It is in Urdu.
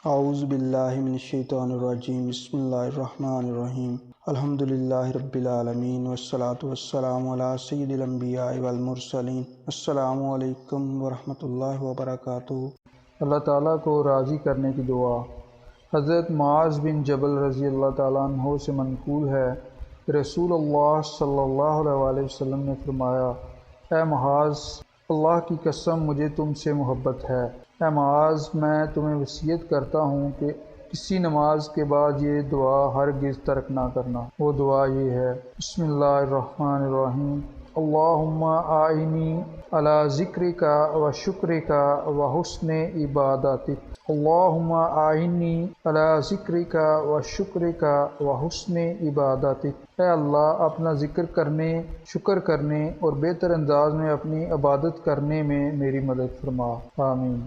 اعوذ باللہ من الشیطان الرجیم، بسم اللہ الرحمن الرحیم، الحمدللہ رب العالمین، والصلاة والسلام علی سید الانبیاء والمرسلین۔ السلام علیکم ورحمۃ اللہ وبرکاتہ۔ اللہ تعالیٰ کو راضی کرنے کی دعا۔ حضرت معاذ بن جبل رضی اللہ تعالیٰ عنہ سے منقول ہے کہ رسول اللہ صلی اللہ علیہ وسلم نے فرمایا، اے معاذ، اللہ کی قسم مجھے تم سے محبت ہے۔ اے معاذ، میں تمہیں وصیت کرتا ہوں کہ کسی نماز کے بعد یہ دعا ہرگز ترک نہ کرنا۔ وہ دعا یہ ہے: بسم اللہ الرحمن الرحیم، اللہم اعنی علی ذکرک و شکرک و حسن عبادتک۔ اللہم اعنی علی ذکرک و شکرک و حسن عبادتک۔ اے اللہ، اپنا ذکر کرنے، شکر کرنے اور بہتر انداز میں اپنی عبادت کرنے میں میری مدد فرما۔ آمین۔